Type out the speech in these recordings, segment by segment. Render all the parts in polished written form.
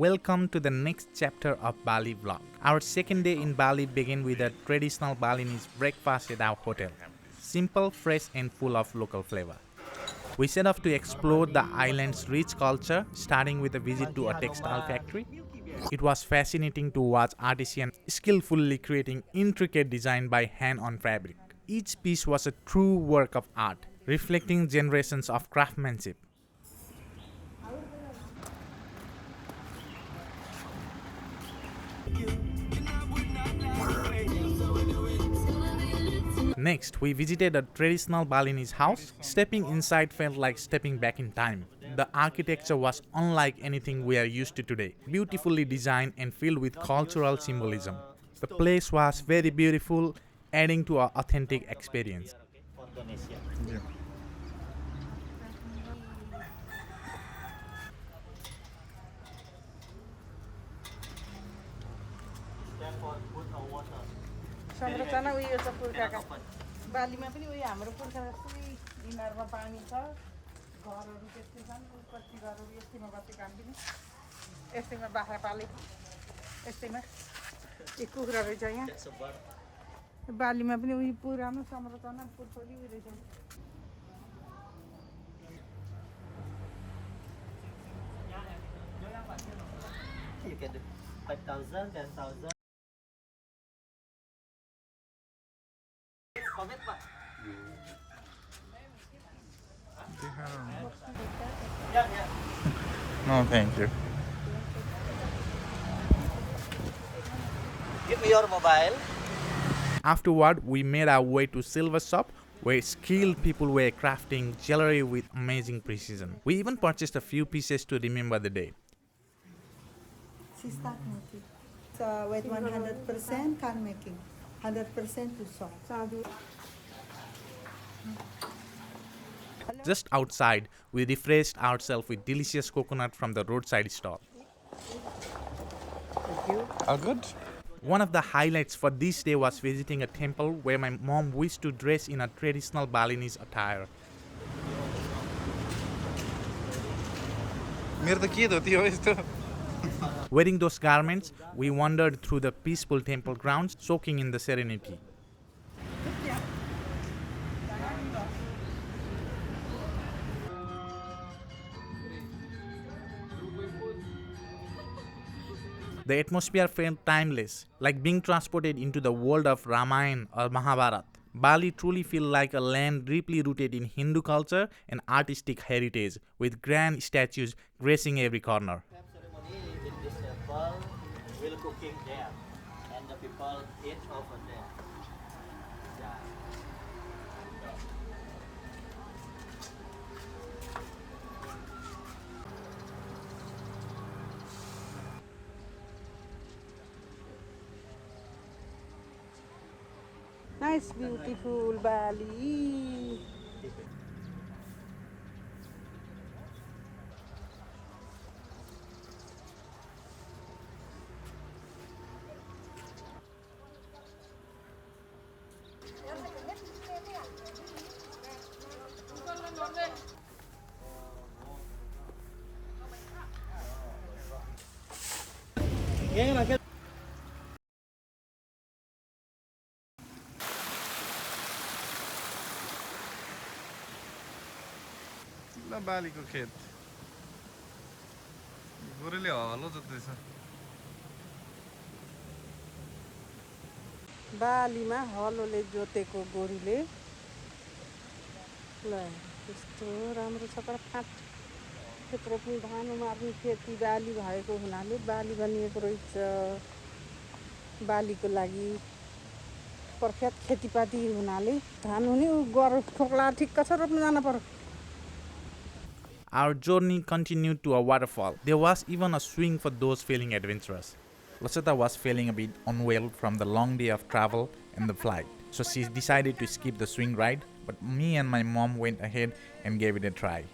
Welcome to the next chapter of Bali vlog. Our second day in Bali began with a traditional Balinese breakfast at our hotel. Simple, fresh and full of local flavor. We set off to explore the island's rich culture, starting with a visit to a textile factory. It was fascinating to watch artisans skillfully creating intricate design by hand on fabric. Each piece was a true work of art, reflecting generations of craftsmanship. Next, we visited a traditional Balinese house. Stepping inside felt like stepping back in time. The architecture was unlike anything we are used to today, beautifully designed and filled with cultural symbolism. The place was very beautiful, adding to our authentic experience. Yeah. संरचना उयो छ पुर्खाका बालीमा पनि उयो हाम्रो पुर्खा जस्तै इनारमा पानी छ घरहरू त्यस्तै छन् कति घरहरू यस्तैमा बसेका हामी पनि यस्तैमा बाख्रा पाले यस्तैमा एक कुखुरा रहेछ यहाँ बालीमा पनि उयो पुरानो संरचना पुर्खौली उयो रहेछ You can do 5,000, 10,000. No, thank you. Give me your mobile. Afterward, we made our way to silver shop where skilled people were crafting jewelry with amazing precision. We even purchased a few pieces to remember the day. So with 100% can making, 100% to salt. Just outside, we refreshed ourselves with delicious coconut from the roadside stall. All good? One of the highlights for this day was visiting a temple where my mom wished to dress in a traditional Balinese attire. मेरो त के धोती हो यस्तो Wearing those garments, we wandered through the peaceful temple grounds, soaking in the serenity. The atmosphere felt timeless, like being transported into the world of Ramayana or Mahabharata. Bali truly feels like a land deeply rooted in Hindu culture and artistic heritage, with grand statues gracing every corner. Ceremony in this temple will cooking there, and the people eat over there. Yeah. Nice, beautiful Bali. ल बालीको खेत Gorule hello जोत्दैछ बालीमा हलोले जोतेको Gorule ल यस्तो राम्रो छ तर फाँट त्यत्रो पनि धान उमार्ने खेती बाली भएको हुनाले बाली बनिएको रहेछ बालीको लागि प्रख्यात खेतीपाती हुनाले धान हुने गर ठोक्ला ठिक्क छ रोप्न जान पर्यो Our journey continued to a waterfall. There was even a swing for those feeling adventurous. Lasata was feeling a bit unwell from the long day of travel and the flight, so she decided to skip the swing ride, but me and my mom went ahead and gave it a try.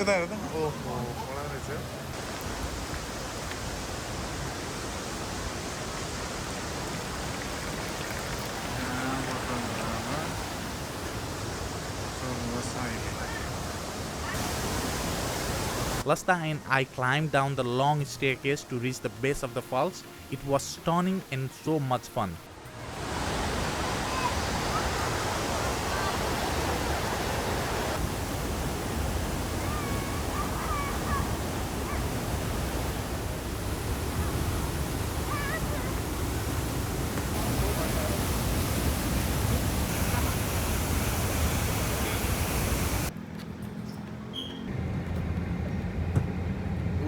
यता हेर त ओहो बडा रहेछ Lasta and I climbed down the long staircase to reach the base of the falls. It was stunning and so much fun.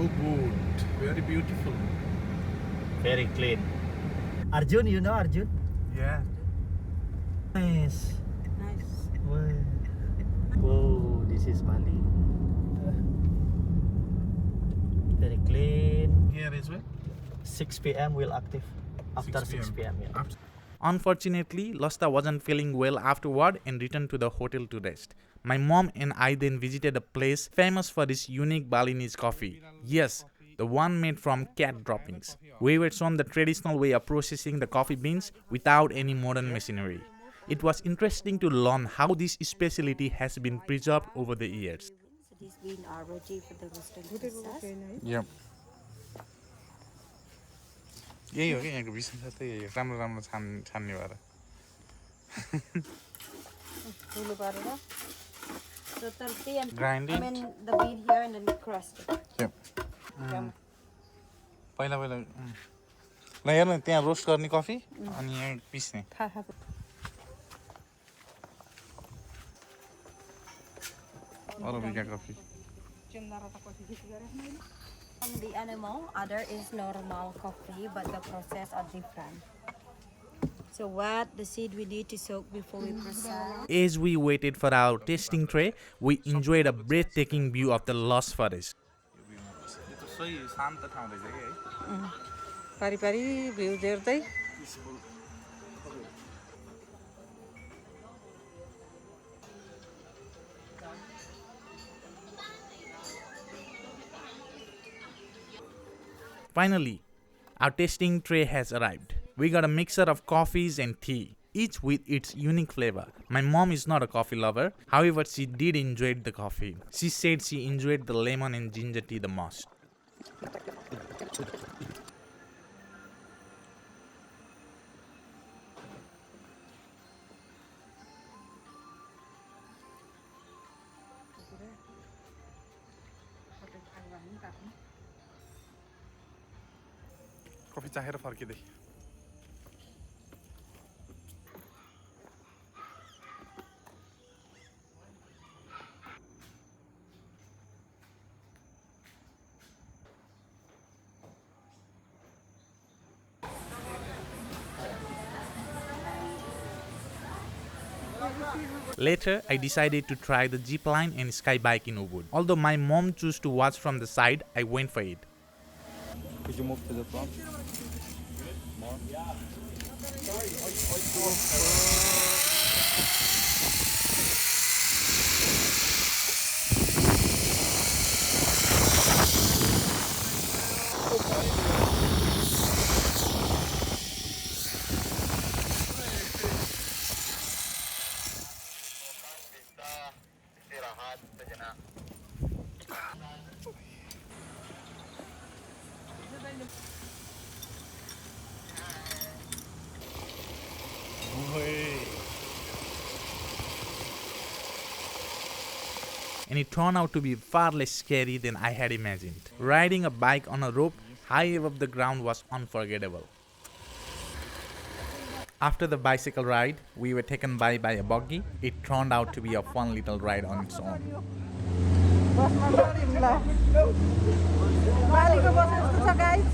Oh good, very beautiful. Very clean. Arjun, you know Arjun? Yeah. Nice. Nice. Whoa, this is Bali. Very clean. Here as well. 6 p.m. will active. After 6 p.m. Yeah. Unfortunately, Lasta wasn't feeling well afterward and returned to the hotel to rest. My mom and I then visited a place famous for this unique Balinese coffee. Yes, the one made from cat droppings. We were shown the traditional way of processing the coffee beans without any modern machinery. It was interesting to learn how this specialty has been preserved over the years. So these beans are ready for the roasting process. Yep. यही हो कि यहाँको विशेषता त्यही हो राम्रो राम्रो छान्ने भएर ठुलो पारेर So 30 and Grinding. I mean the bean here and then crushed it. Yep. पहिला पहिला ल हेर्नु त्यहाँ रोस्ट गर्ने कफी अनि यहाँ पिस्ने थाहा अरबिका कफी चिन्दारा त कति खिच गरेको मैले From the animal, other is normal coffee, but the process are different. So what the seed we need to soak before we process. As we waited for our tasting tray, we enjoyed a breathtaking view of the lush forest. सही शान्त ठाउँ रहेछ कि है पारी पारी view हेर्दै Finally, our tasting tray has arrived. We got a mixture of coffees and tea, each with its unique flavor. My mom is not a coffee lover, however, she did enjoy the coffee. She said she enjoyed the lemon and ginger tea the most. Coffee चाहेर फर्किँदै Later, I decided to try the zip line and sky bike in Ubud. Although my mom chose to watch from the side, I went for it. Could you move to the front? And it turned out to be far less scary than I had imagined. Riding a bike on a rope high above the ground was unforgettable. After the bicycle ride, we were taken by a buggy. It turned out to be a fun little ride on its own. बसमा चढ्यौँ ल बालीको बस कस्तो छ guys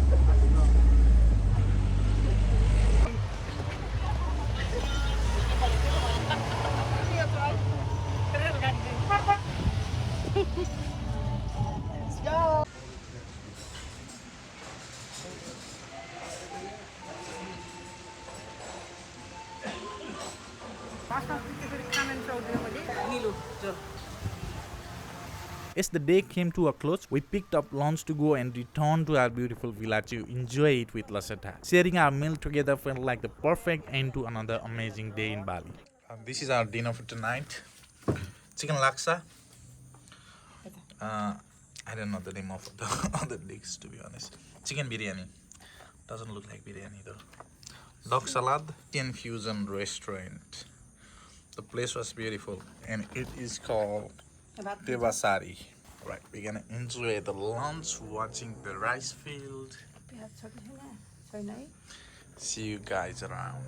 As the day came to a close, we picked up lunch to go and return to our beautiful villa to enjoy it with Laseta. Sharing our meal together felt like the perfect end to another amazing day in Bali. This is our dinner for tonight. Chicken laksa. I don't know the name of the other dish, to be honest. Chicken biryani. Doesn't look like biryani though. Dog salad. Indian fusion restaurant. The place was beautiful and it is called Devasari. Right, we're gonna enjoy the lunch, watching the rice field. See you guys around.